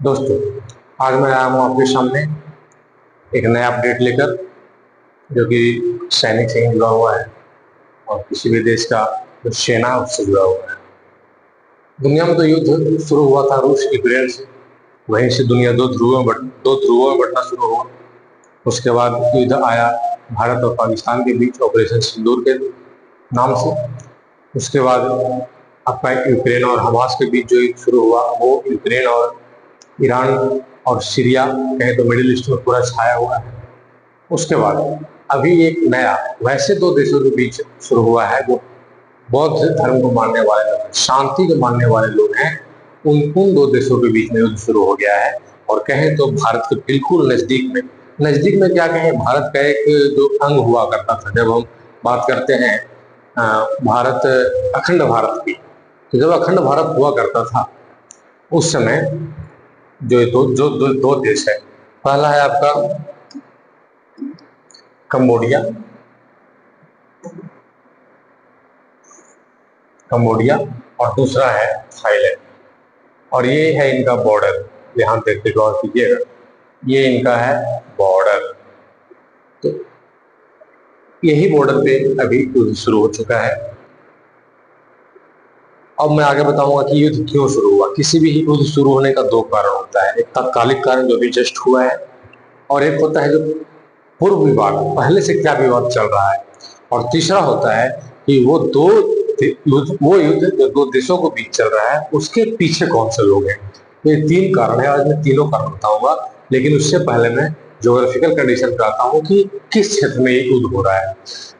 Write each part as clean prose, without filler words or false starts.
दोस्तों, आज मैं आया हूँ आपके सामने एक नया अपडेट लेकर, जो कि सैनिक से ही जुड़ा हुआ है और किसी भी देश का जो सेना है उससे जुड़ा हुआ है। दुनिया में तो युद्ध शुरू हुआ था रूस यूक्रेन से। वहीं से दुनिया दो ध्रुवों में बंटना शुरू हुआ। उसके बाद युद्ध आया भारत और पाकिस्तान के बीच ऑपरेशन सिंदूर के नाम से। उसके बाद आपका यूक्रेन और हमास के बीच जो युद्ध शुरू हुआ वो यूक्रेन और ईरान और सीरिया, कहें तो मिडिल ईस्ट में पूरा छाया हुआ है। उसके बाद अभी एक नया वैसे दो देशों के बीच शुरू हुआ है जो बौद्ध धर्म को मानने वाले लोग हैं, शांति को मानने वाले लोग हैं। उन दो देशों के बीच में युद्ध शुरू हो गया है। और कहें तो भारत के बिल्कुल नजदीक में क्या कहें, भारत का एक जो अंग हुआ करता था। जब हम बात करते हैं भारत, अखंड भारत की, तो जब अखंड भारत हुआ करता था उस समय दो देश है। पहला है आपका कंबोडिया कंबोडिया और दूसरा है थाईलैंड। और ये है इनका बॉर्डर। ध्यान देते गौर कीजिएगा, ये इनका है बॉर्डर। तो यही बॉर्डर पे अभी युद्ध शुरू हो चुका है। अब मैं आगे बताऊंगा कि युद्ध क्यों शुरू हुआ। किसी भी युद्ध शुरू होने का दो कारण होता है, एक तात्कालिक कारण जो भी जस्ट हुआ है, और एक होता है जो पूर्व विवाद, पहले से क्या विवाद चल रहा है, और तीसरा होता है कि वो युद्ध जो दो देशों को बीच चल रहा है उसके पीछे कौन से लोग हैं। तो ये तीन कारण है, आज मैं तीनों कारण बताऊंगा। लेकिन उससे पहले मैं ज्योग्राफिकल कंडीशन पे आता हूँ कि किस क्षेत्र में ये युद्ध हो रहा है।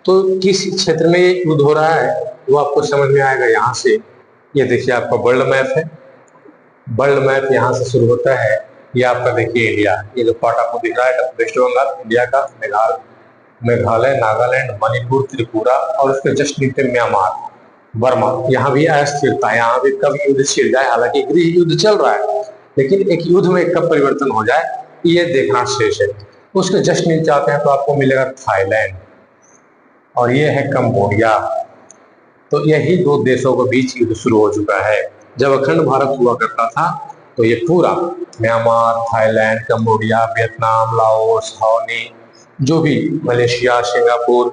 तो किस क्षेत्र में ये युद्ध हो रहा है वो आपको समझ में आएगा यहाँ से। ये देखिए आपका वर्ल्ड मैप है। वर्ल्ड मैप यहाँ से शुरू होता है। ये आपका देखिए इंडिया, ये जो पार्ट आपको दिख रहा है वेस्ट बंगाल इंडिया का, मेघालय, नागालैंड, मणिपुर, त्रिपुरा, और उसके जस्ट नीचे म्यांमार, बर्मा। यहाँ भी अस्थिरता है, यहाँ भी कब युद्ध छिड़ जाए, हालांकि गृह युद्ध चल रहा है, लेकिन एक युद्ध में कब परिवर्तन हो जाए ये देखना शेष है। उसके जस्ट नीचे आते हैं तो आपको मिलेगा थाईलैंड, और ये है कंबोडिया। तो यही दो देशों के बीच युद्ध शुरू हो चुका है। जब अखंड भारत हुआ करता था तो ये पूरा Myanmar, Thailand, Cambodia, Vietnam, Laos, Harni, जो भी मलेशिया, सिंगापुर,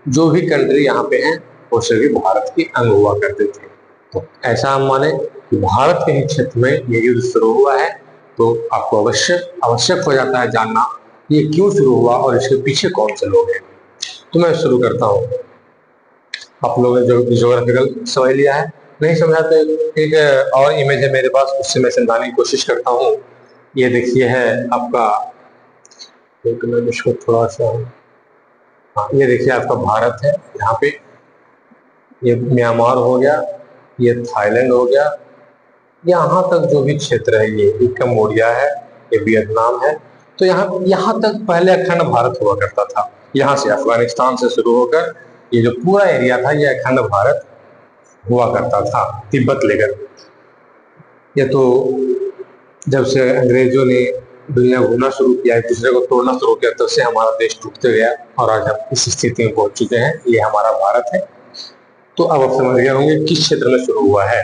जो भी कंट्री यहाँ पे हैं वो सभी भारत के अंग हुआ करते थे। तो ऐसा हम माने कि भारत के ही क्षेत्र में ये युद्ध शुरू हुआ है। तो आपको आवश्यक हो जाता है जानना ये क्यों शुरू हुआ और इसके पीछे कौन से लोग हैं। तो मैं शुरू करता हूँ। आप लोगों ने जो ज्योग्राफिकल समझ लिया है, नहीं समझा तो एक और इमेज है मेरे पास, उससे मैं समझाने की कोशिश करता हूँ। ये देखिए है आपका, एक मिनट इसको थोड़ा सा, हाँ ये देखिए आपका भारत है यहाँ पे। ये म्यांमार हो गया, ये थाईलैंड हो गया, यहाँ तक जो भी क्षेत्र है ये कंबोडिया है, ये वियतनाम है। तो यहाँ यहाँ तक पहले अखंड भारत हुआ करता था। यहाँ से अफगानिस्तान से शुरू होकर ये जो पूरा एरिया था ये अखंड भारत हुआ करता था, तिब्बत लेकर। ये तो जब से अंग्रेजों ने दुनिया घूमना शुरू किया, एक दूसरे को तोड़ना शुरू किया, तब से हमारा देश टूटते गया और आज हम इस स्थिति में पहुंच चुके हैं। ये हमारा भारत है। तो अब आप समझ गए होंगे किस क्षेत्र में शुरू हुआ है।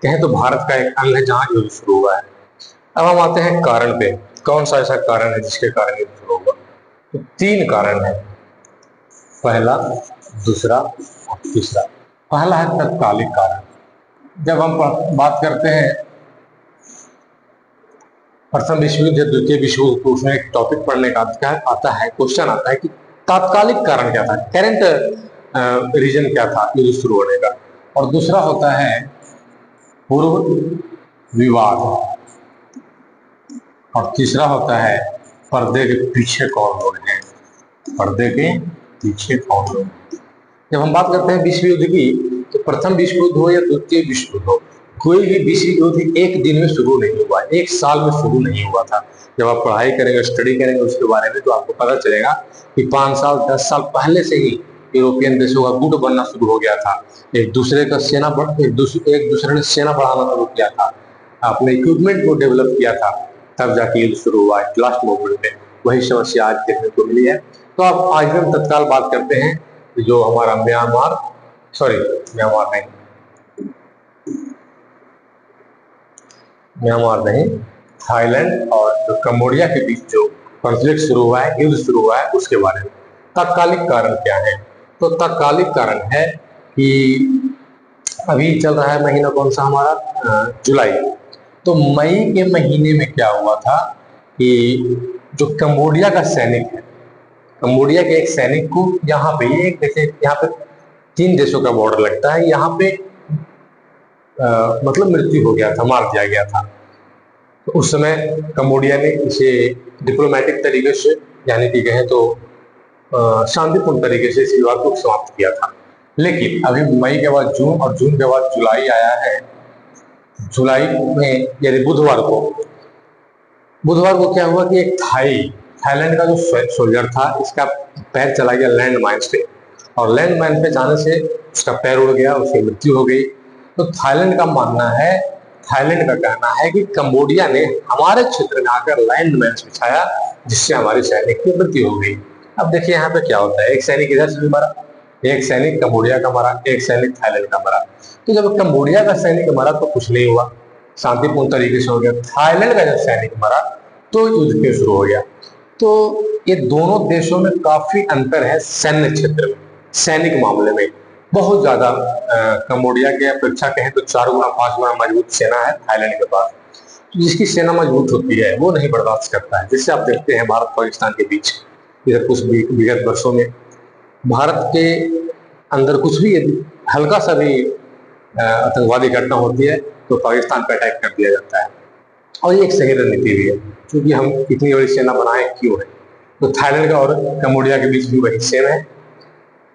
कहें तो भारत का एक अंग है जहां युद्ध शुरू हुआ है। अब हम आते हैं कारण पे, कौन सा ऐसा कारण है जिसके कारण युद्ध शुरू हुआ। तो तीन कारण है, पहला, दूसरा और तीसरा। पहला है तत्कालिक कारण। जब हम बात करते हैं प्रथम विश्व युद्ध या द्वितीय विश्व युद्ध, तो उसमें एक टॉपिक पढ़ने का आता है, क्वेश्चन आता है कि तात्कालिक कारण क्या था, करेंट रीजन क्या था युद्ध शुरू होने का। और दूसरा होता है पूर्व विवाद, और तीसरा होता है पर्दे के पीछे कौन लोग हैं। पर्दे के पीछे कौन लोग हैं। जब हम बात करते हैं विश्व युद्ध की, तो प्रथम विश्व युद्ध हो या द्वितीय विश्व युद्ध हो, कोई भी विश्व युद्ध एक दिन में शुरू नहीं हुआ, एक साल में शुरू नहीं हुआ था। जब आप पढ़ाई करेंगे, स्टडी करेंगे उसके बारे में, तो आपको पता चलेगा कि 5 साल 10 साल पहले से ही यूरोपियन देशों का गुट बनना शुरू हो गया था। एक दूसरे ने सेना बढ़ाना शुरू किया था, अपने इक्विपमेंट को डेवलप किया था, तब जाके युद्ध शुरू हुआ है लास्ट मोमेंट में। वही समस्या आज देखने को मिली है। तो अब आज हम तत्काल बात करते हैं जो हमारा म्यांमार नहीं, थाईलैंड और जो कंबोडिया के बीच जो कॉन्फ्लिक्ट शुरू हुआ है, युद्ध शुरू हुआ है, उसके बारे में। तात्कालिक कारण क्या है? तो तात्कालिक कारण है कि अभी चल रहा है महीना कौन सा हमारा, जुलाई। तो मई के महीने में क्या हुआ था कि जो कंबोडिया का सैनिक है, कंबोडिया के एक सैनिक को यहाँ पे, एक जैसे यहाँ पे 3 देशों का बॉर्डर लगता है, यहाँ पे मतलब मृत्यु हो गया था, मार दिया गया था। तो उस समय कंबोडिया ने इसे डिप्लोमेटिक तरीके से, यानी कि कहें तो शांतिपूर्ण तरीके से इस विवाद को समाप्त किया था। लेकिन अभी मई के बाद जून और जून के बाद जुलाई आया है। जुलाई में यानी बुधवार को क्या हुआ कि एक थाईलैंड का जो सोल्जर था, इसका पैर चला गया लैंड माइन्स पे, और लैंड माइन पे जाने से उसका पैर उड़ गया, उसकी मृत्यु हो गई। तो थाईलैंड का कहना है कि कंबोडिया ने हमारे क्षेत्र में आकर लैंड माइन्स बिछाया, जिससे हमारे सैनिक की मृत्यु हो गई। अब देखिए यहाँ पे क्या होता है, एक सैनिक इधर से भी मरा, एक सैनिक कंबोडिया का मरा, एक सैनिक थाईलैंड का मरा। तो जब कंबोडिया का सैनिक मरा तो कुछ नहीं हुआ, शांतिपूर्ण तरीके से हो गया। थाईलैंड का जब सैनिक मरा तो युद्ध फिर शुरू हो गया। तो ये दोनों देशों में काफी अंतर है सैन्य क्षेत्र में, सैनिक मामले में बहुत ज्यादा। कंबोडिया के अपेक्षा कहें तो 4 गुना 5 गुना मजबूत सेना है थाईलैंड के पास। तो जिसकी सेना मजबूत होती है वो नहीं बर्दाश्त करता है। जैसे आप देखते हैं भारत पाकिस्तान के बीच इधर कुछ विगत वर्षों में भारत के अंदर कुछ भी यदि हल्का सा भी आतंकवादी घटना होती है तो पाकिस्तान पर अटैक कर दिया जाता है। और ये एक सही रणनीति भी है, क्योंकि हम इतनी बड़ी सेना बनाए क्यों है। तो थाईलैंड का और कंबोडिया के बीच भी वही सेम है।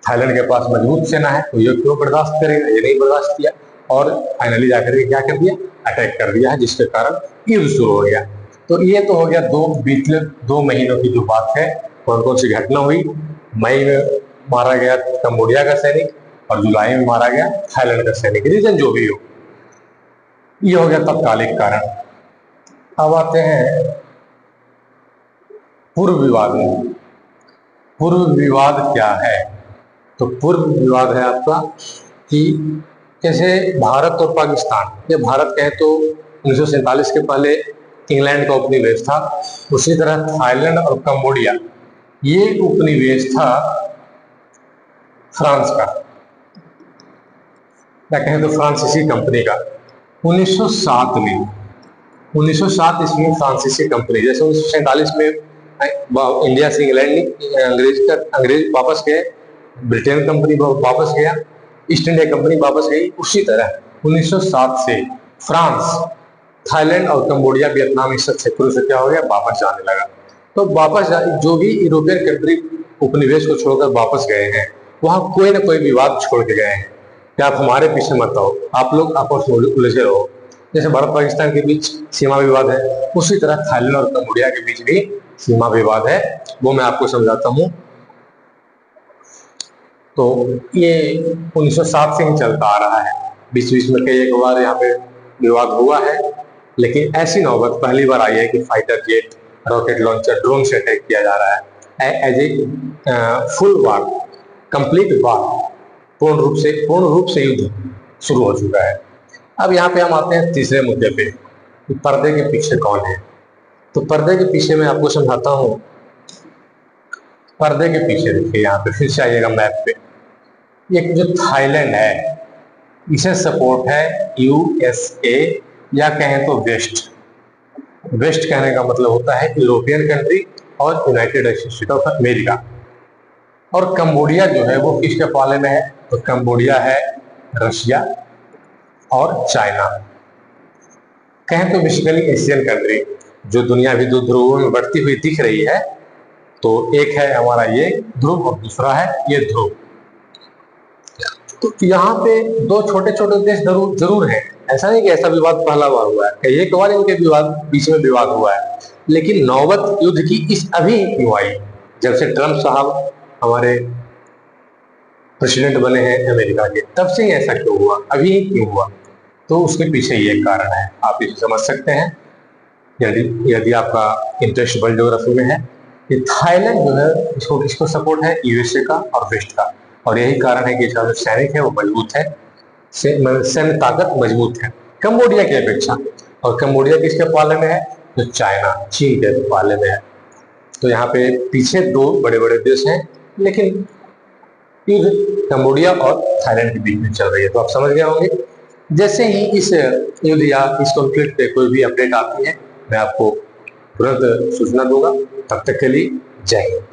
थाईलैंड के पास मजबूत सेना है तो ये क्यों बर्दाश्त करेगा, ये नहीं बर्दाश्त किया और फाइनली जाकर के क्या कर दिया, अटैक कर दिया है, जिसके कारण युद्ध शुरू हो गया। तो ये तो हो गया बीते 2 महीनों की जो बात है, कौन कौन सी घटना हुई। मई में मारा गया कंबोडिया का सैनिक और जुलाई में मारा गया थाईलैंड का सैनिक, रीजन जो भी हो, ये हो गया तत्कालिक कारण। अब आते हैं पूर्व विवाद में। पूर्व विवाद क्या है? तो पूर्व विवाद है आपका कि जैसे भारत और पाकिस्तान, या भारत कहें तो 1947 के पहले इंग्लैंड का उपनिवेश था, उसी तरह थाईलैंड और कंबोडिया ये उपनिवेश था फ्रांस का, या कहें तो फ्रांसीसी कंपनी का। 1907 ईस्वी में फ्रांसीसी कंपनी, जैसे 1947 में इंडिया से इंग्लैंड अंग्रेज वापस गए, ब्रिटेन कंपनी वापस गया, ईस्ट इंडिया कंपनी वापस गई, उसी तरह 1907 से फ्रांस, थाईलैंड और कंबोडिया, वियतनाम इस क्षेत्रों से क्या हो गया, वापस जाने लगा। तो जो भी यूरोपियन कंट्री उपनिवेश को छोड़कर वापस गए हैं, वहां कोई ना कोई विवाद छोड़ के गए हैं कि आप हमारे पीछे मत आओ, आप लोग आपस में उलझे रहो। जैसे भारत पाकिस्तान के बीच सीमा विवाद है, उसी तरह थाईलैंड और कंबोडिया के बीच भी सीमा विवाद है, वो मैं आपको समझाता हूँ। तो ये 1907 से ही चलता आ रहा है, बीच बीच में कई एक बार यहाँ पे विवाद हुआ है, लेकिन ऐसी नौबत पहली बार आई है कि fighter jet, rocket launcher, drone से अटैक किया जा रहा है as a full war, complete war, पूर्ण रूप से युद्ध शुरू हो चुका है। अब यहाँ पे हम आते हैं तीसरे मुद्दे पे कि पर्दे के पीछे कौन है। तो पर्दे के पीछे मैं आपको समझाता हूँ। पर्दे के पीछे देखिए, यहाँ पे फिर से आइएगा मैप पे, एक जो थाईलैंड है इसे सपोर्ट है यूएसए, या कहें तो वेस्ट। वेस्ट कहने का मतलब होता है यूरोपियन कंट्री और यूनाइटेड स्टेट ऑफ अमेरिका। और कंबोडिया जो है वो किसके पाले में है? तो कंबोडिया है रशिया और चाइना, कहें तो बेसिकली एशियन कंट्री, जो दुनिया भी 2 ध्रुवों में बढ़ती हुई दिख रही है। तो एक है हमारा ये ध्रुव और दूसरा है ये ध्रुव। तो यहाँ पे 2 छोटे छोटे देश जरूर हैं, ऐसा नहीं कि ऐसा विवाद पहला बार हुआ है, एक बार इनके बीच में विवाद हुआ है, लेकिन नौबत युद्ध की इस अभी क्यों आई, जब से ट्रम्प साहब हमारे प्रेसिडेंट बने हैं अमेरिका के, तब से ही ऐसा क्यों हुआ, अभी क्यों हुआ? तो उसके पीछे ये कारण है, आप इसे समझ सकते हैं यदि आपका इंटरेस्ट वर्ल्ड ज्योग्राफी में है। ये थाईलैंड जो है इसको सपोर्ट है यूएसए का और वेस्ट का, और यही कारण है कि इसका जो सैनिक है वो मजबूत है, सैन्य ताकत मजबूत है कंबोडिया की अपेक्षा। और कंबोडिया किसके पाले में है? जो चाइना, चीन के पाले में है। तो यहाँ पे पीछे दो बड़े बड़े देश हैं, लेकिन युद्ध कंबोडिया और थाईलैंड के बीच में चल रही है। तो आप समझ गए होंगे। जैसे ही इस युद्ध या इस कॉन्फ्लिक्ट पे कोई भी अपडेट आती है, मैं आपको तुरंत सूचना दूंगा। तब तक के लिए जय हिंद।